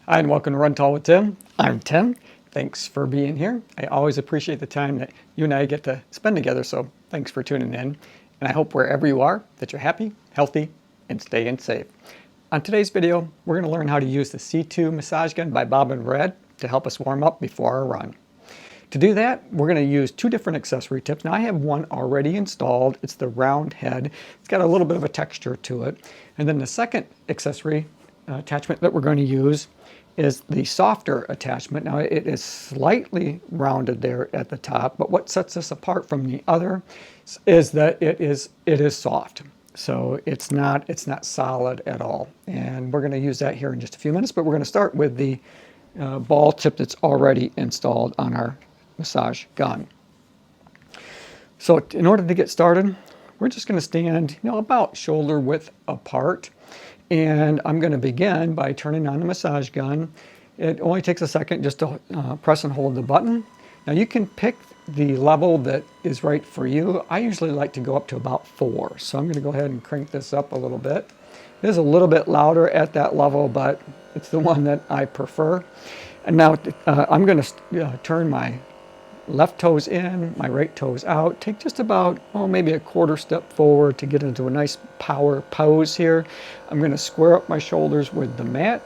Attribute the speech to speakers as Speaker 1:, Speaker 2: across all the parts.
Speaker 1: Hi, and welcome to Run Tall with Tim. I'm Tim. Thanks for being here. I always appreciate the time that you and I get to spend together, so thanks for tuning in. And I hope wherever you are that you're happy, healthy, and staying safe. On today's video, we're going to learn how to use the C2 massage gun by Bob and Red to help us warm up before our run. To do that, we're going to use two different accessory tips. Now I have one already installed. It's the round head. It's got a little bit of a texture to it. And then the second accessory attachment that we're going to use is the softer attachment. Now it is slightly rounded there at the top, but what sets this apart from the other is that it is soft. So it's not solid at all. And we're going to use that here in just a few minutes, but we're going to start with the ball tip that's already installed on our massage gun. So in order to get started, we're just going to stand, about shoulder width apart. And I'm going to begin by turning on the massage gun. It only takes a second just to press and hold the button. Now you can pick the level that is right for you. I usually like to go up to about 4. So I'm going to go ahead and crank this up a little bit. It is a little bit louder at that level, but it's the one that I prefer. And now I'm going to turn my left toes in, my right toes out. Take just about, maybe a quarter step forward to get into a nice power pose here. I'm going to square up my shoulders with the mat.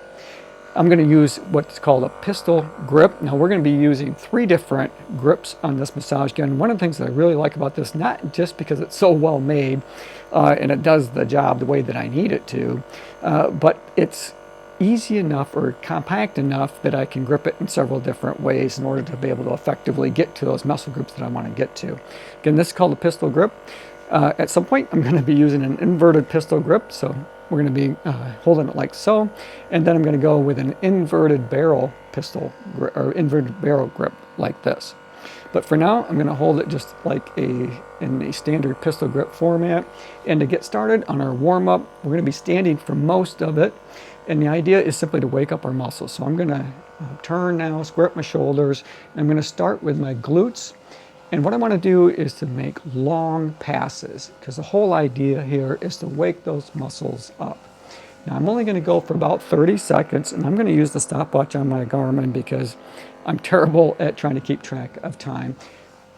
Speaker 1: I'm going to use what's called a pistol grip. Now we're going to be using 3 different grips on this massage gun. One of the things that I really like about this, not just because it's so well made and it does the job the way that I need it to, but it's easy enough or compact enough that I can grip it in several different ways in order to be able to effectively get to those muscle groups that I want to get to. Again, this is called a pistol grip. At some point, I'm going to be using an inverted pistol grip, so we're going to be holding it like so, and then I'm going to go with an inverted barrel pistol or inverted barrel grip like this. But for now, I'm going to hold it just like in the standard pistol grip format. And to get started on our warm-up, we're going to be standing for most of it. And the idea is simply to wake up our muscles. So I'm going to turn now, square up my shoulders. And I'm going to start with my glutes. And what I want to do is to make long passes, because the whole idea here is to wake those muscles up. Now I'm only going to go for about 30 seconds, and I'm going to use the stopwatch on my Garmin because I'm terrible at trying to keep track of time.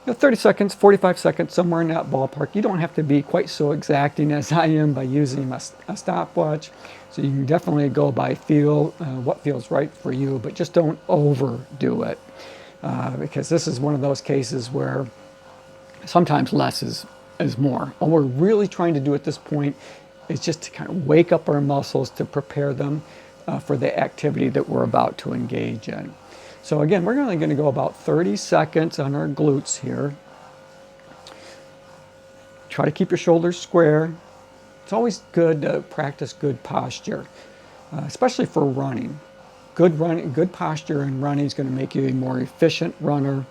Speaker 1: 30 seconds, 45 seconds, somewhere in that ballpark. You don't have to be quite so exacting as I am by using a stopwatch. So you can definitely go by feel, what feels right for you, but just don't overdo it. Because this is one of those cases where sometimes less is more. All we're really trying to do at this point is just to kind of wake up our muscles to prepare them for the activity that we're about to engage in. So again, we're only going to go about 30 seconds on our glutes here. Try to keep your shoulders square. It's always good to practice good posture, especially for running. Good posture in running is going to make you a more efficient runner,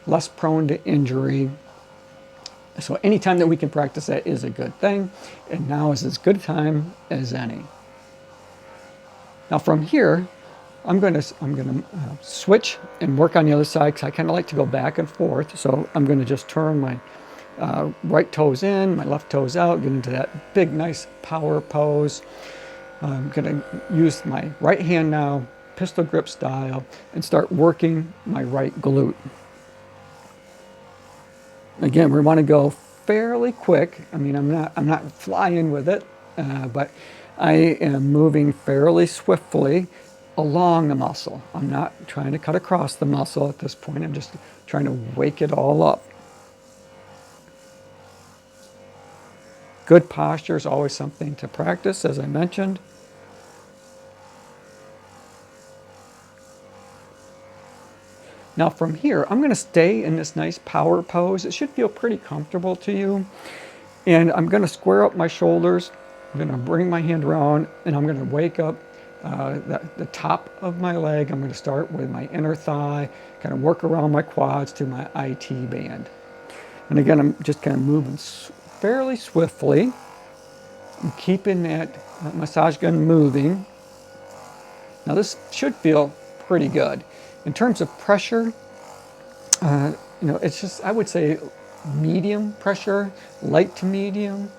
Speaker 1: less prone to injury. So anytime that we can practice that is a good thing, and now is as good a time as any. Now from here, I'm going to switch and work on the other side because I kind of like to go back and forth. So I'm going to just turn my right toes in, my left toes out, get into that big, nice power pose. I'm going to use my right hand now, pistol grip style, and start working my right glute. Again, we want to go fairly quick. I mean, I'm not flying with it, but I am moving fairly swiftly along the muscle. I'm not trying to cut across the muscle at this point. I'm just trying to wake it all up. Good posture is always something to practice, as I mentioned. Now from here, I'm going to stay in this nice power pose. It should feel pretty comfortable to you. And I'm going to square up my shoulders. I'm going to bring my hand around, and I'm going to wake up the top of my leg. I'm going to start with my inner thigh, kind of work around my quads to my IT band. And again, I'm just kind of moving fairly swiftly and keeping that massage gun moving. Now this should feel pretty good. In terms of pressure, it's just, I would say medium pressure, light to medium.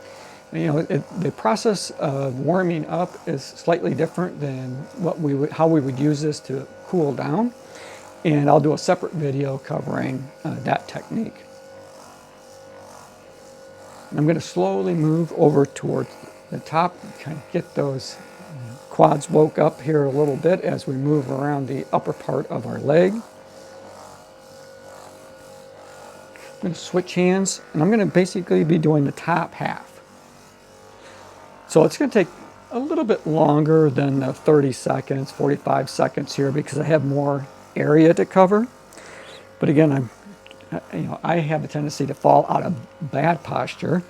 Speaker 1: You know, the process of warming up is slightly different than how we would use this to cool down. And I'll do a separate video covering that technique. I'm going to slowly move over towards the top, kind of get those quads woke up here a little bit as we move around the upper part of our leg. I'm going to switch hands, and I'm going to basically be doing the top half. So it's going to take a little bit longer than the 30 seconds, 45 seconds here because I have more area to cover. But again, I have a tendency to fall out of bad posture,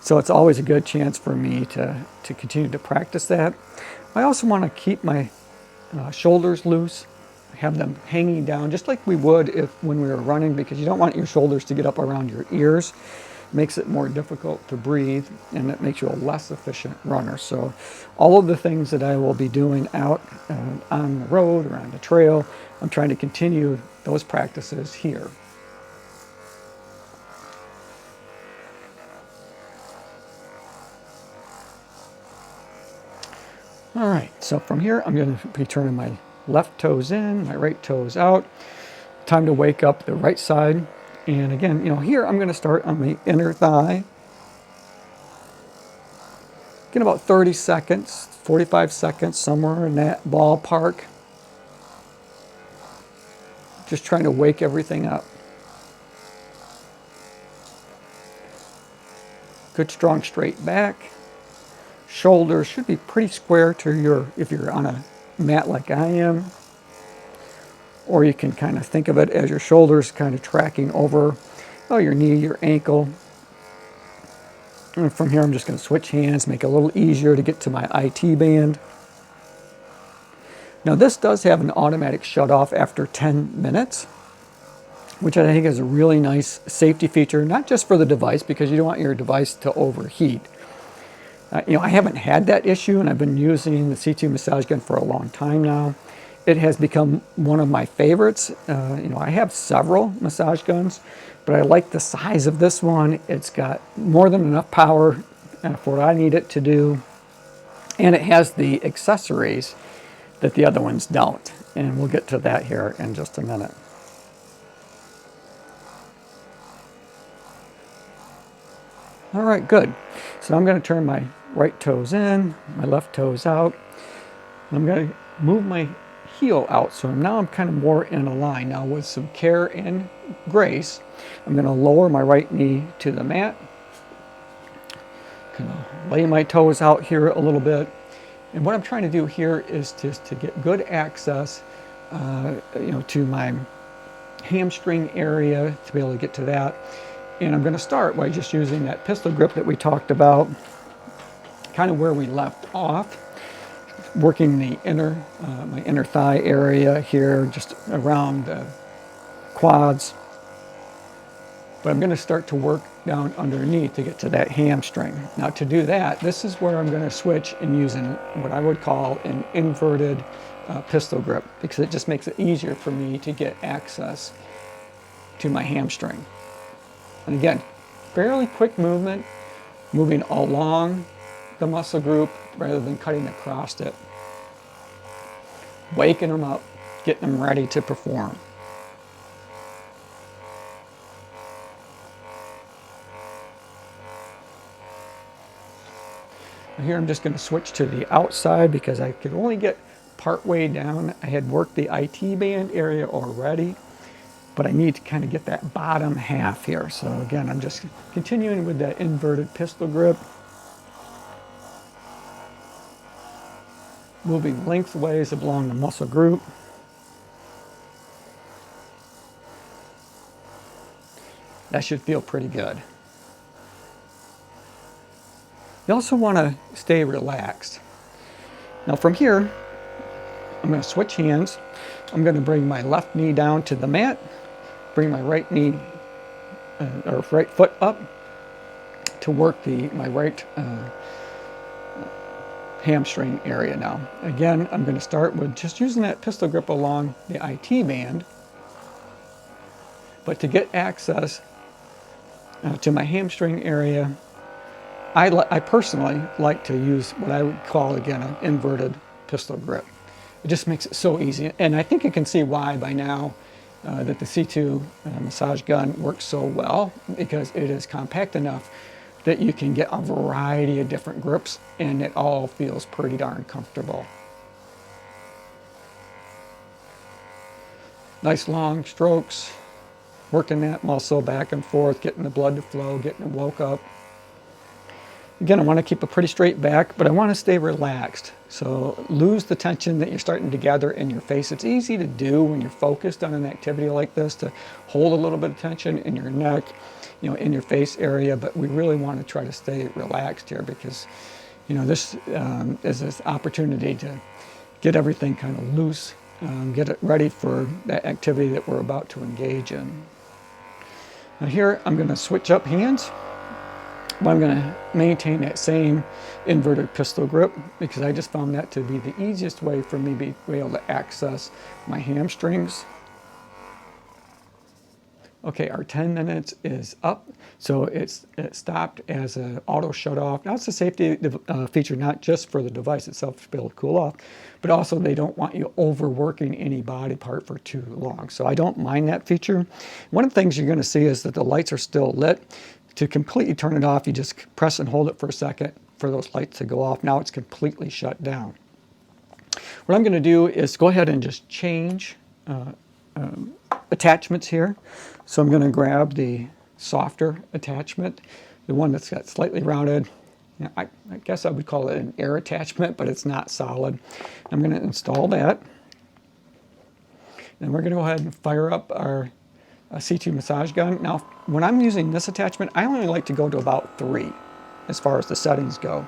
Speaker 1: so it's always a good chance for me to continue to practice that. I also want to keep my shoulders loose, have them hanging down just like we would when we were running, because you don't want your shoulders to get up around your ears. It makes it more difficult to breathe, and it makes you a less efficient runner. So all of the things that I will be doing out on the road or on the trail, I'm trying to continue those practices here. All right, so from here, I'm going to be turning my left toes in, my right toes out. Time to wake up the right side. And again, you know, here I'm going to start on my inner thigh. Get about 30 seconds, 45 seconds, somewhere in that ballpark. Just trying to wake everything up. Good, strong, straight back. Shoulders should be pretty square to if you're on a mat like I am. Or you can kind of think of it as your shoulders kind of tracking over your knee, your ankle. And from here, I'm just going to switch hands, make it a little easier to get to my IT band. Now, this does have an automatic shut off after 10 minutes, which I think is a really nice safety feature, not just for the device, because you don't want your device to overheat. You know, I haven't had that issue, and I've been using the C2 massage gun for a long time now. It has become one of my favorites. You know, I have several massage guns, but I like the size of this one. It's got more than enough power for what I need it to do, and it has the accessories that the other ones don't. And we'll get to that here in just a minute. All right, good. So I'm going to turn my right toes in, my left toes out. I'm going to move my heel out, so now I'm kind of more in a line. Now with some care and grace, I'm going to lower my right knee to the mat. Kind of lay my toes out here a little bit. And what I'm trying to do here is just to get good access you know, to my hamstring area, to be able to get to that. And I'm going to start by just using that pistol grip that we talked about, kind of where we left off, working the my inner thigh area here, just around the quads. But I'm going to start to work down underneath to get to that hamstring. Now to do that, this is where I'm going to switch and using what I would call an inverted pistol grip, because it just makes it easier for me to get access to my hamstring. And again, fairly quick movement, moving along the muscle group rather than cutting across it. Waking them up, getting them ready to perform. Here I'm just going to switch to the outside because I could only get part way down. I had worked the IT band area already, but I need to kind of get that bottom half here. So again, I'm just continuing with that inverted pistol grip. Moving lengthways along the muscle group. That should feel pretty good. You also want to stay relaxed. Now from here, I'm going to switch hands. I'm going to bring my left knee down to the mat, bring my right knee or right foot up to work my right hamstring area now. Again, I'm going to start with just using that pistol grip along the IT band, but to get access to my hamstring area, I personally like to use what I would call, again, an inverted pistol grip. It just makes it so easy. And I think you can see why by now that the C2 massage gun works so well, because it is compact enough that you can get a variety of different grips and it all feels pretty darn comfortable. Nice long strokes, working that muscle back and forth, getting the blood to flow, getting it woke up. Again, I want to keep a pretty straight back, but I want to stay relaxed. So lose the tension that you're starting to gather in your face. It's easy to do when you're focused on an activity like this, to hold a little bit of tension in your neck, you know, in your face area, but we really want to try to stay relaxed here because, you know, this is this opportunity to get everything kind of loose, get it ready for that activity that we're about to engage in. Now here, I'm going to switch up hands. But I'm going to maintain that same inverted pistol grip because I just found that to be the easiest way for me to be able to access my hamstrings. Okay, our 10 minutes is up, so it stopped as an auto shut off. Now it's a safety feature not just for the device itself to be able to cool off, but also they don't want you overworking any body part for too long. So I don't mind that feature. One of the things you're going to see is that the lights are still lit. To completely turn it off, you just press and hold it for a second for those lights to go off. Now it's completely shut down. What I'm going to do is go ahead and just change attachments here. So I'm going to grab the softer attachment, the one that's got slightly rounded. Now, I guess I would call it an air attachment, but it's not solid. I'm going to install that. And we're going to go ahead and fire up our C2 massage gun. Now, when I'm using this attachment, I only like to go to about 3 as far as the settings go.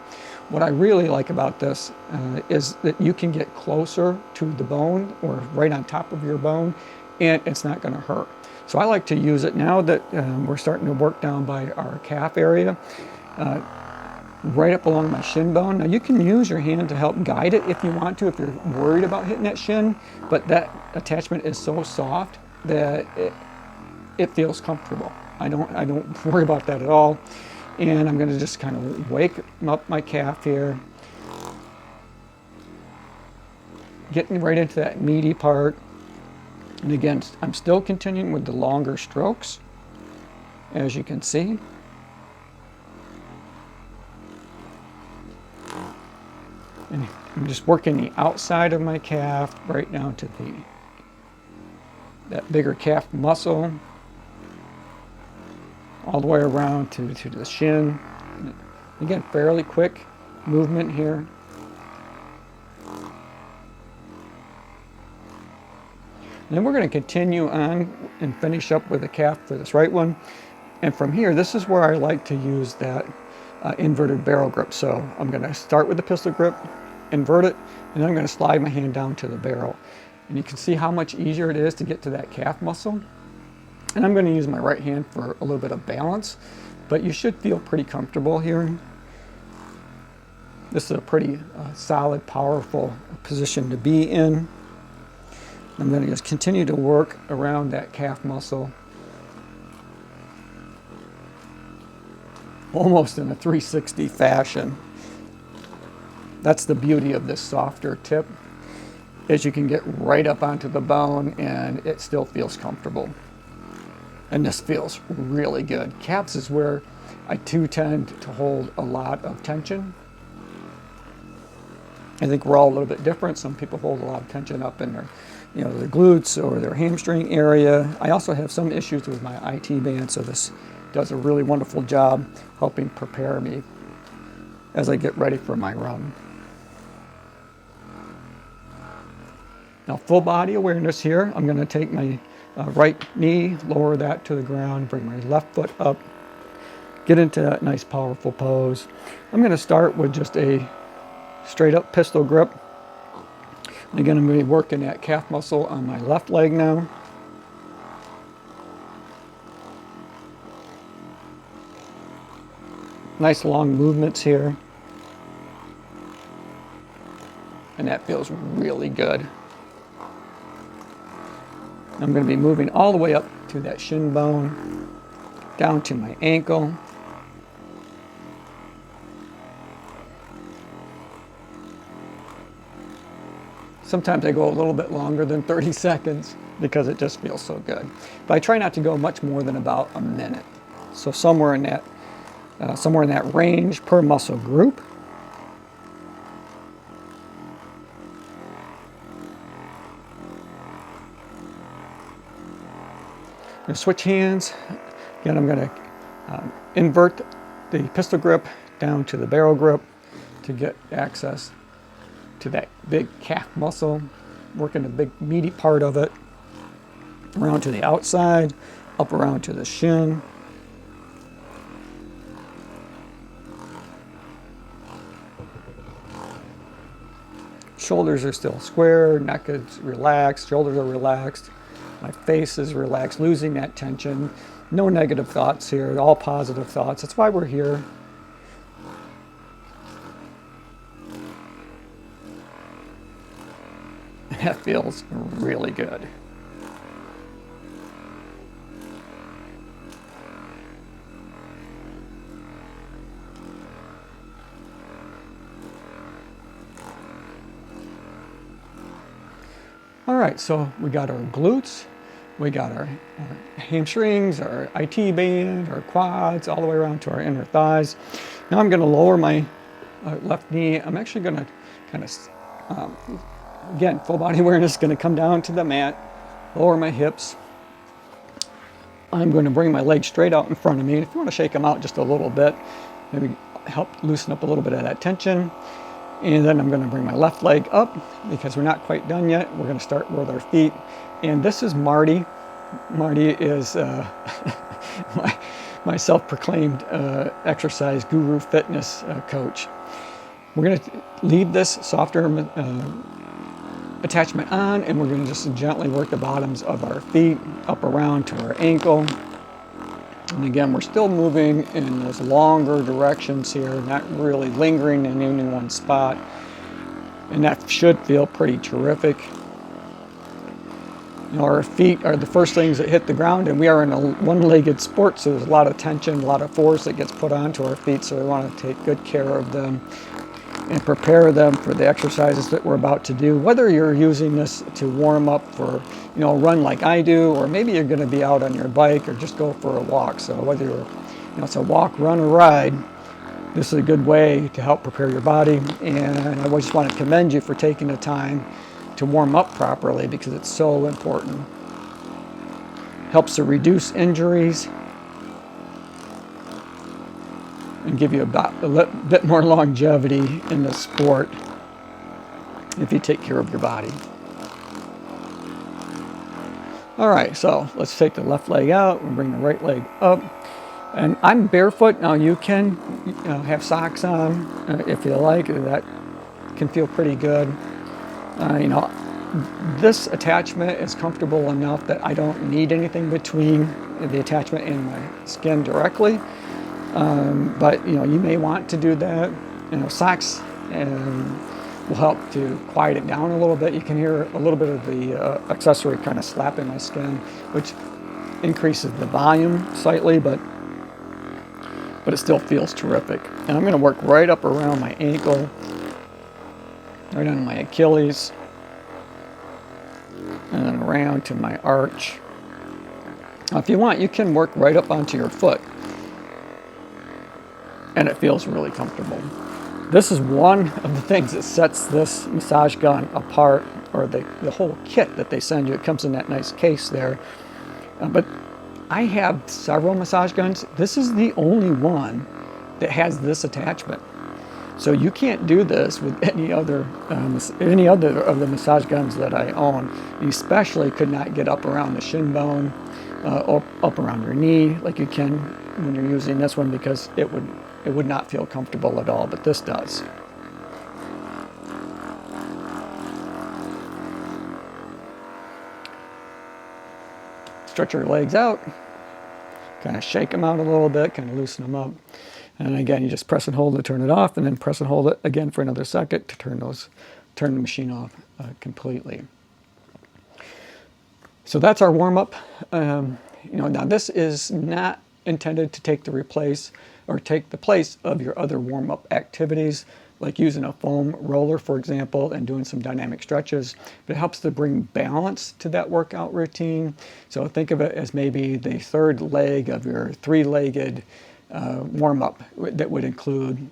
Speaker 1: What I really like about this is that you can get closer to the bone or right on top of your bone, and it's not going to hurt. So I like to use it now that we're starting to work down by our calf area, right up along my shin bone. Now you can use your hand to help guide it if you want to, if you're worried about hitting that shin, but that attachment is so soft that it feels comfortable. I don't worry about that at all. And I'm going to just kind of wake up my calf here, getting right into that meaty part. And again, I'm still continuing with the longer strokes, as you can see. And I'm just working the outside of my calf right down to that bigger calf muscle, all the way around to the shin. Again, fairly quick movement here. And then we're going to continue on and finish up with the calf for this right one. And from here, this is where I like to use that inverted barrel grip. So I'm going to start with the pistol grip, invert it, and then I'm going to slide my hand down to the barrel. And you can see how much easier it is to get to that calf muscle. And I'm going to use my right hand for a little bit of balance, but you should feel pretty comfortable here. This is a pretty solid, powerful position to be in. I'm going to just continue to work around that calf muscle, almost in a 360 fashion. That's the beauty of this softer tip, is you can get right up onto the bone and it still feels comfortable. And this feels really good. Calves is where I too tend to hold a lot of tension. I think we're all a little bit different. Some people hold a lot of tension up in their, their glutes or their hamstring area. I also have some issues with my IT band, so this does a really wonderful job helping prepare me as I get ready for my run. Now, full body awareness here. I'm going to take my right knee, lower that to the ground, bring my left foot up, get into that nice powerful pose. I'm going to start with just a straight up pistol grip. And again, I'm going to be working that calf muscle on my left leg now. Nice long movements here. And that feels really good. I'm going to be moving all the way up to that shin bone, down to my ankle. Sometimes I go a little bit longer than 30 seconds because it just feels so good. But I try not to go much more than about a minute. So somewhere in that range per muscle group. I'm going to switch hands. Again, I'm going to invert the pistol grip down to the barrel grip to get access to that big calf muscle, working the big meaty part of it, around to the outside, up around to the shin. Shoulders are still square, neck is relaxed, shoulders are relaxed. My face is relaxed, losing that tension. No negative thoughts here, all positive thoughts. That's why we're here. That feels really good. All right, so we got our glutes, we got our hamstrings, our IT band, our quads, all the way around to our inner thighs. Now I'm going to lower my left knee. I'm actually going to kind of, again, full body awareness, going to come down to the mat, lower my hips. I'm going to bring my legs straight out in front of me. If you want to shake them out just a little bit, maybe help loosen up a little bit of that tension. And then I'm going to bring my left leg up because we're not quite done yet. We're going to start with our feet. And this is Marty. Marty is my self-proclaimed exercise guru fitness coach. We're going to leave this softer attachment on, and we're going to just gently work the bottoms of our feet up around to our ankle. And again, we're still moving in those longer directions here, not really lingering in any one spot. And that should feel pretty terrific. You know, our feet are the first things that hit the ground, and we are in a one-legged sport, so there's a lot of tension, a lot of force that gets put onto our feet, so we want to take good care of them and prepare them for the exercises that we're about to do. Whether you're using this to warm up for, you know, a run like I do, or maybe you're going to be out on your bike or just go for a walk. So whether you're, you know, it's a walk, run, or ride, this is a good way to help prepare your body. And I just want to commend you for taking the time to warm up properly because it's so important. Helps to reduce injuries and give you a bit more longevity in the sport if you take care of your body. All right, so let's take the left leg out and bring the right leg up. And I'm barefoot. Now you can have socks on if you like. That can feel pretty good. You know, this attachment is comfortable enough that I don't need anything between the attachment and my skin directly. But you know, you may want to do that. You know, socks will help to quiet it down a little bit. You can hear a little bit of the accessory kind of slapping my skin, which increases the volume slightly, but it still feels terrific. And I'm going to work right up around my ankle, right on my Achilles, and then around to my arch. Now, if you want, you can work right up onto your foot, and it feels really comfortable. This is one of the things that sets this massage gun apart, or the whole kit that they send you. It comes in that nice case there. But I have several massage guns. This is the only one that has this attachment. So you can't do this with any other of the massage guns that I own. You especially could not get up around the shin bone, up around your knee like you can when you're using this one, because it would not feel comfortable at all, but this does. Stretch your legs out, kind of shake them out a little bit, kind of loosen them up. And again, you just press and hold to turn it off, and then press and hold it again for another second to turn the machine off completely. So that's our warm up. You know, now this is not intended to take the place of your other warm up activities. like using a foam roller, for example, and doing some dynamic stretches. But it helps to bring balance to that workout routine. So think of it as maybe the third leg of your three-legged warm-up that would include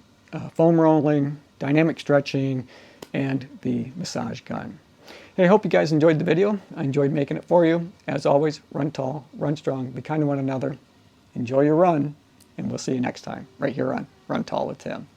Speaker 1: foam rolling, dynamic stretching, and the massage gun. Hey, I hope you guys enjoyed the video. I enjoyed making it for you. As always, run tall, run strong, be kind to one another. Enjoy your run, and we'll see you next time right here on Run Tall with Tim.